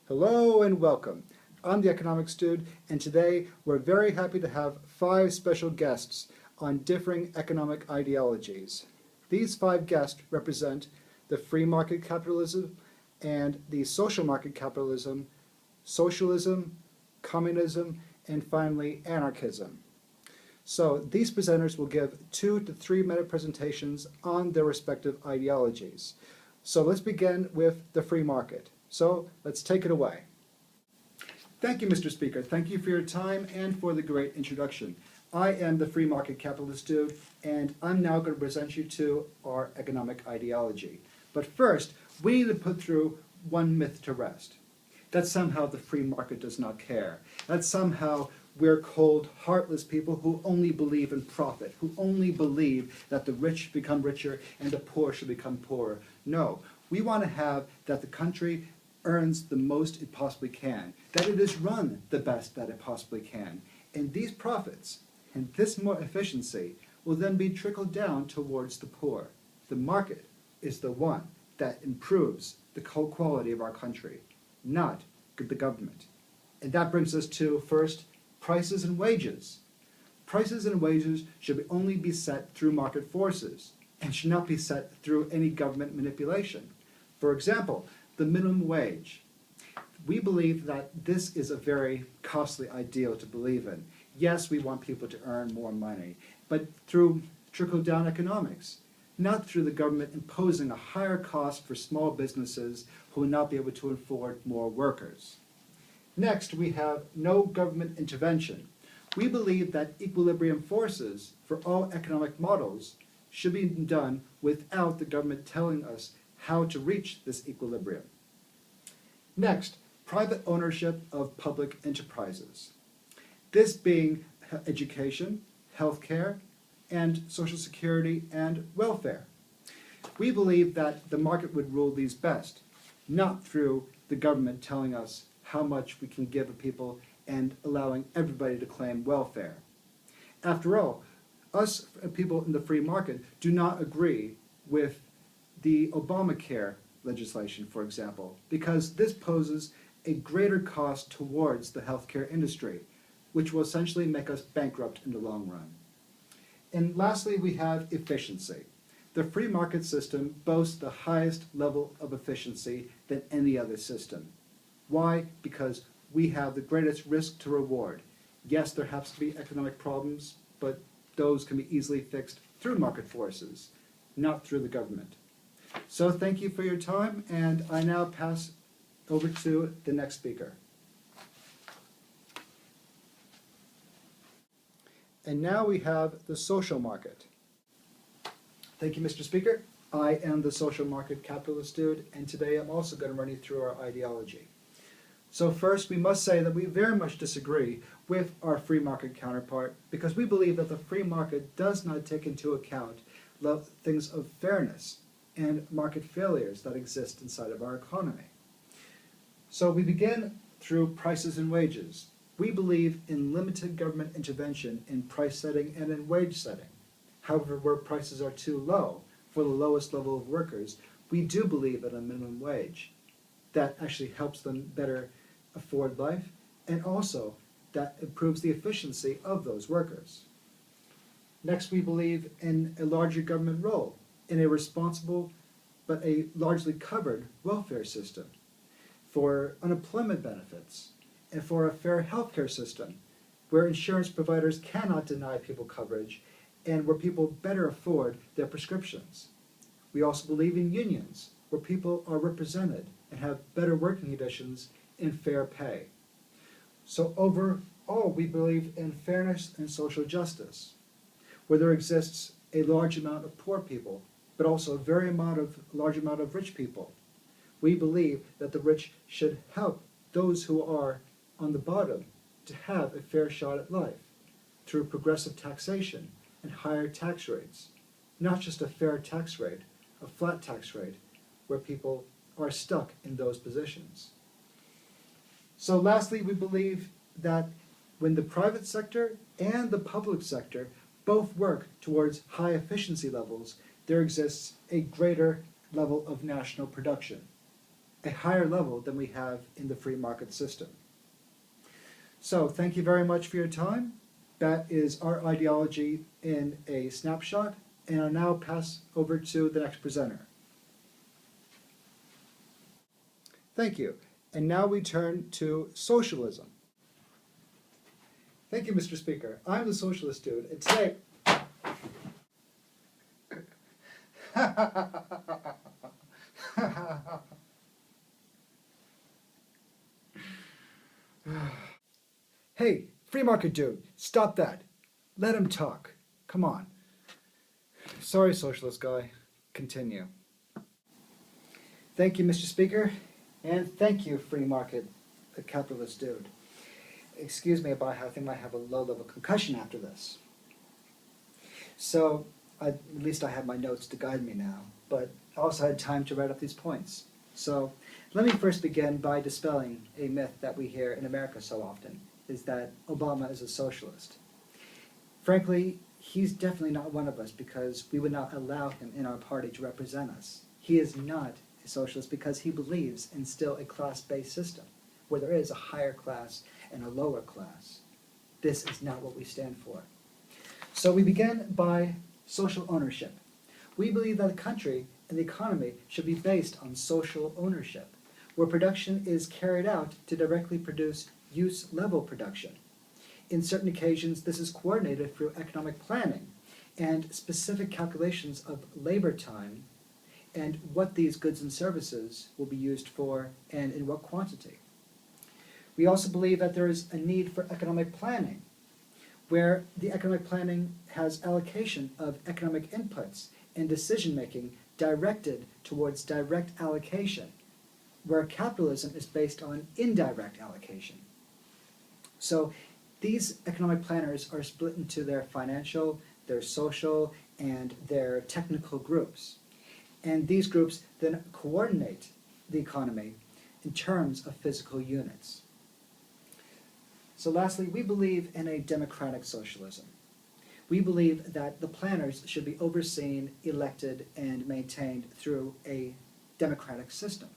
Hello and welcome. I'm the Economics Dude, and today we're very happy to have 5 special guests on differing economic ideologies. These 5 guests represent the free market capitalism and the social market capitalism, socialism, communism, and finally anarchism. So these presenters will give 2 to 3 minute presentations on their respective ideologies. So let's begin with the free market. So let's take it away. Thank you, Mr. Speaker. Thank you for your time and for the great introduction. I am the free market capitalist dude, and I'm now going to present you to our economic ideology. But first, we need to put through one myth to rest. That somehow the free market does not care. That somehow we're cold, heartless people who only believe in profit, who only believe that the rich become richer and the poor should become poorer. No, we want to have that the country earns the most it possibly can, that it is run the best that it possibly can. And these profits and this more efficiency will then be trickled down towards the poor. The market is the one that improves the quality of our country, not the government. And that brings us to, first, prices and wages. Prices and wages should only be set through market forces and should not be set through any government manipulation. For example, the minimum wage. We believe that this is a very costly ideal to believe in. Yes, we want people to earn more money, but through trickle-down economics, not through the government imposing a higher cost for small businesses who will not be able to afford more workers. Next, we have no government intervention. We believe that equilibrium forces for all economic models should be done without the government telling us how to reach this equilibrium. Next, private ownership of public enterprises. This being education, healthcare, and social security and welfare. We believe that the market would rule these best, not through the government telling us how much we can give to people and allowing everybody to claim welfare. After all, us people in the free market do not agree with the Obamacare legislation, for example, because this poses a greater cost towards the healthcare industry, which will essentially make us bankrupt in the long run. And lastly, we have efficiency. The free market system boasts the highest level of efficiency than any other system. Why? Because we have the greatest risk to reward. Yes, there has to be economic problems, but those can be easily fixed through market forces, not through the government. So thank you for your time, and I now pass over to the next speaker. And now we have the social market. Thank you, Mr. Speaker. I am the social market capitalist dude, and today I'm also going to run you through our ideology. So first, we must say that we very much disagree with our free market counterpart because we believe that the free market does not take into account things of fairness and market failures that exist inside of our economy. So we begin through prices and wages. We believe in limited government intervention in price setting and in wage setting. However, where prices are too low for the lowest level of workers, we do believe in a minimum wage that actually helps them better afford life and also that improves the efficiency of those workers. Next, we believe in a larger government role in a responsible but a largely covered welfare system for unemployment benefits and for a fair healthcare system where insurance providers cannot deny people coverage and where people better afford their prescriptions. We also believe in unions where people are represented and have better working conditions and fair pay. So overall, we believe in fairness and social justice, where there exists a large amount of poor people, but also a very large amount of rich people. We believe that the rich should help those who are on the bottom to have a fair shot at life through progressive taxation and higher tax rates, not just a fair tax rate, a flat tax rate, where people are stuck in those positions. So lastly, we believe that when the private sector and the public sector both work towards high efficiency levels, there exists a greater level of national production. a higher level than we have in the free market system. So thank you very much for your time. That is our ideology in a snapshot, and I'll now pass over to the next presenter. Thank you. And now we turn to socialism. Thank you, Mr. Speaker. I'm the Socialist Dude, and today... Hey, free market dude, stop that. Let him talk. Come on. Sorry, socialist guy. Continue. Thank you, Mr. Speaker, and thank you, free market capitalist dude. Excuse me about how I think I might have a low-level concussion after this. So, at least I have my notes to guide me now, but I also had time to write up these points. So, let me first begin by dispelling a myth that we hear in America so often, is that Obama is a socialist. Frankly, he's definitely not one of us because we would not allow him in our party to represent us. He is not a socialist because he believes in still a class-based system, where there is a higher class and a lower class. This is not what we stand for. So we begin by social ownership. We believe that the country and the economy should be based on social ownership, where production is carried out to directly produce use-level production. In certain occasions, this is coordinated through economic planning and specific calculations of labor time and what these goods and services will be used for and in what quantity. We also believe that there is a need for economic planning, where the economic planning has allocation of economic inputs and decision-making directed towards direct allocation, where capitalism is based on indirect allocation. So these economic planners are split into their financial, their social, and their technical groups. And these groups then coordinate the economy in terms of physical units. So lastly, we believe in a democratic socialism. We believe that the planners should be overseen, elected, and maintained through a democratic system.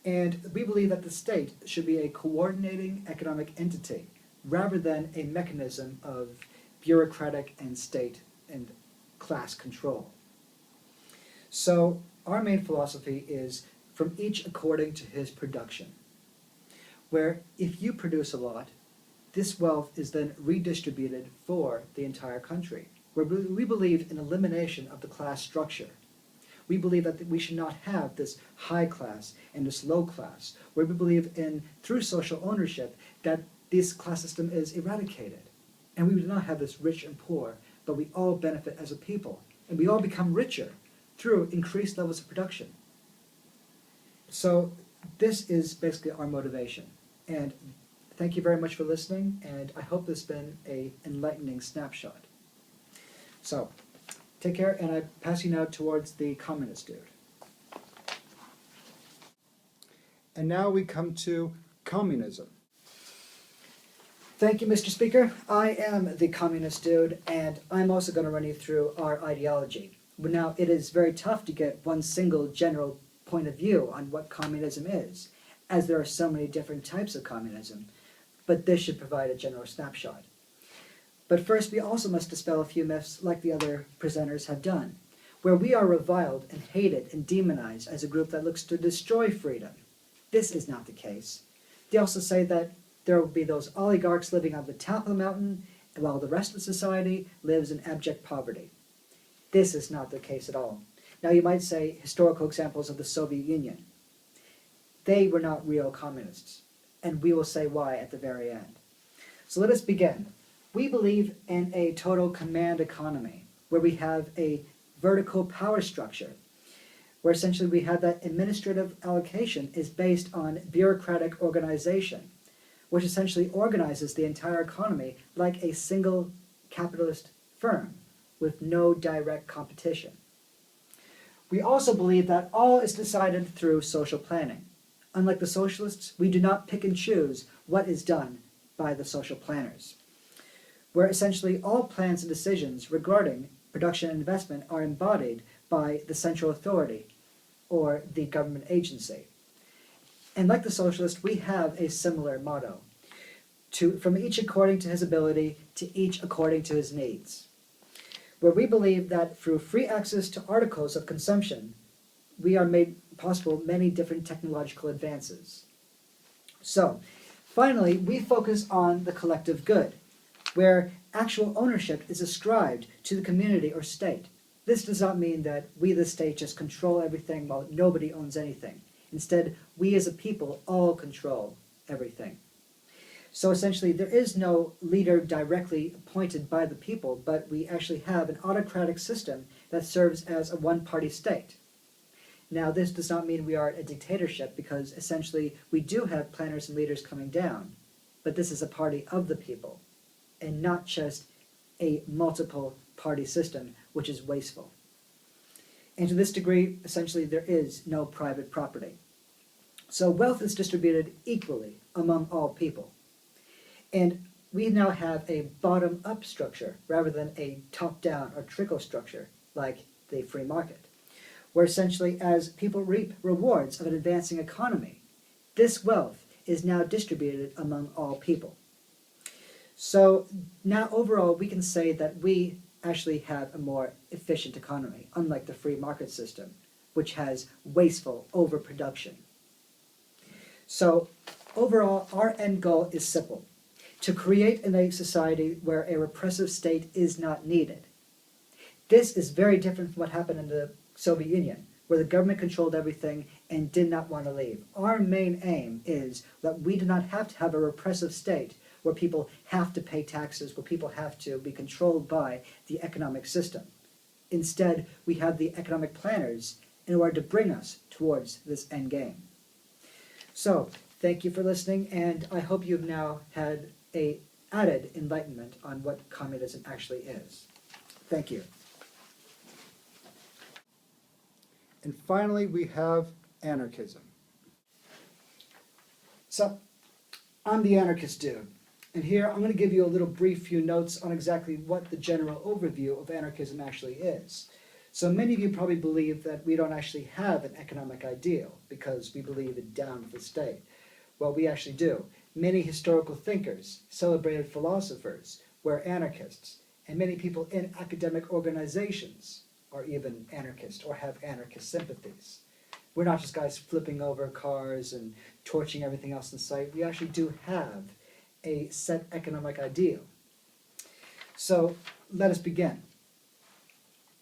And we believe that the state should be a coordinating economic entity rather than a mechanism of bureaucratic and state and class control. So our main philosophy is from each according to his production, where if you produce a lot, this wealth is then redistributed for the entire country, where we believe in elimination of the class structure. We believe that we should not have this high class and this low class, where we believe in, through social ownership, that this class system is eradicated. And we do not have this rich and poor, but we all benefit as a people, and we all become richer through increased levels of production. So this is basically our motivation. And thank you very much for listening, and I hope this has been an enlightening snapshot. So, take care, and I pass you now towards the Communist Dude. And now we come to communism. Thank you, Mr. Speaker. I am the Communist Dude, and I'm also going to run you through our ideology. But now, it is very tough to get one single general point of view on what communism is, as there are so many different types of communism, but this should provide a general snapshot. But first, we also must dispel a few myths like the other presenters have done, where we are reviled and hated and demonized as a group that looks to destroy freedom. This is not the case. They also say that there will be those oligarchs living on the top of the mountain, while the rest of society lives in abject poverty. This is not the case at all. Now you might say historical examples of the Soviet Union. They were not real communists, and we will say why at the very end. So let us begin. We believe in a total command economy, where we have a vertical power structure, where essentially we have that administrative allocation is based on bureaucratic organization, which essentially organizes the entire economy like a single capitalist firm with no direct competition. We also believe that all is decided through social planning. Unlike the socialists, we do not pick and choose what is done by the social planners, where essentially all plans and decisions regarding production and investment are embodied by the central authority or the government agency. And like the socialist, we have a similar motto. From each according to his ability, to each according to his needs. Where we believe that through free access to articles of consumption, we are made possible many different technological advances. So, finally, we focus on the collective good, where actual ownership is ascribed to the community or state. This does not mean that we, the state, just control everything while nobody owns anything. Instead, we as a people all control everything. So essentially, there is no leader directly appointed by the people, but we actually have an autocratic system that serves as a one-party state. Now, this does not mean we are a dictatorship, because essentially we do have planners and leaders coming down, but this is a party of the people, and not just a multiple-party system, which is wasteful. And to this degree, essentially, there is no private property. So wealth is distributed equally among all people. And we now have a bottom-up structure rather than a top-down or trickle structure like the free market, where essentially as people reap rewards of an advancing economy, this wealth is now distributed among all people. So now overall we can say that we actually have a more efficient economy, unlike the free market system, which has wasteful overproduction. So overall, our end goal is simple: to create a society where a repressive state is not needed. This is very different from what happened in the Soviet Union, where the government controlled everything and did not want to leave. Our main aim is that we do not have to have a repressive state where people have to pay taxes, where people have to be controlled by the economic system. Instead, we have the economic planners in order to bring us towards this end game. So, thank you for listening, and I hope you've now had an added enlightenment on what communism actually is. Thank you. And finally, we have anarchism. So, I'm the Anarchist Dude, and here I'm going to give you a little brief few notes on exactly what the general overview of anarchism actually is. So many of you probably believe that we don't actually have an economic ideal because we believe in down with the state. Well, we actually do. Many historical thinkers, celebrated philosophers, were anarchists, and many people in academic organizations are even anarchist or have anarchist sympathies. We're not just guys flipping over cars and torching everything else in sight. We actually do have a set economic ideal. So let us begin.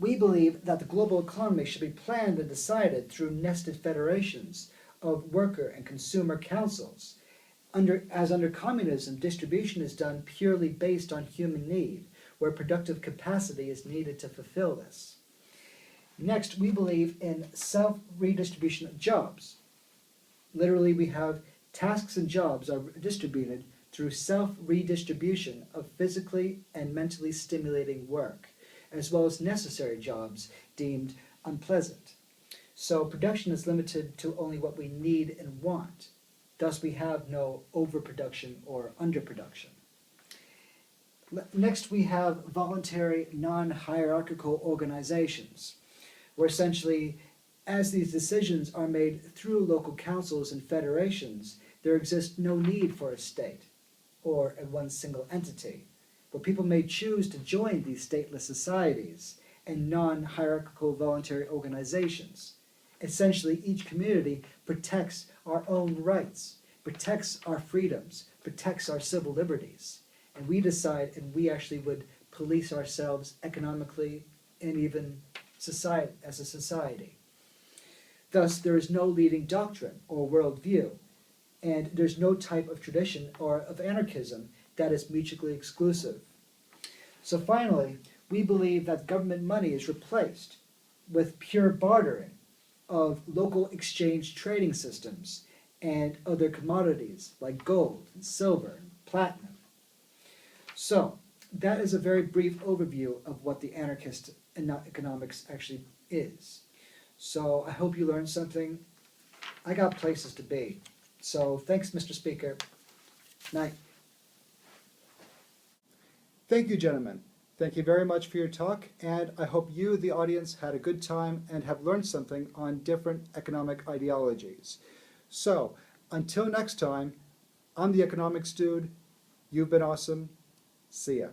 We believe that the global economy should be planned and decided through nested federations of worker and consumer councils. As under communism, distribution is done purely based on human need, where productive capacity is needed to fulfill this. Next, we believe in self-redistribution of jobs. Literally, we have tasks and jobs are distributed through self-redistribution of physically and mentally stimulating work, as well as necessary jobs deemed unpleasant. So production is limited to only what we need and want. Thus, we have no overproduction or underproduction. Next, we have voluntary, non-hierarchical organizations, where essentially, as these decisions are made through local councils and federations, there exists no need for a state or one single entity, but people may choose to join these stateless societies and non-hierarchical voluntary organizations. Essentially, each community protects our own rights, protects our freedoms, protects our civil liberties, and we decide, and we actually would police ourselves economically and even as a society. Thus, there is no leading doctrine or worldview, and there's no type of tradition or of anarchism that is mutually exclusive. So finally, we believe that government money is replaced with pure bartering of local exchange trading systems and other commodities like gold and silver and platinum. So that is a very brief overview of what the anarchist economics actually is. So I hope you learned something. I got places to be. So thanks, Mr. Speaker. Night. Thank you, gentlemen. Thank you very much for your talk, and I hope you, the audience, had a good time and have learned something on different economic ideologies. So, Until next time, I'm the Economics Dude. You've been awesome. See ya.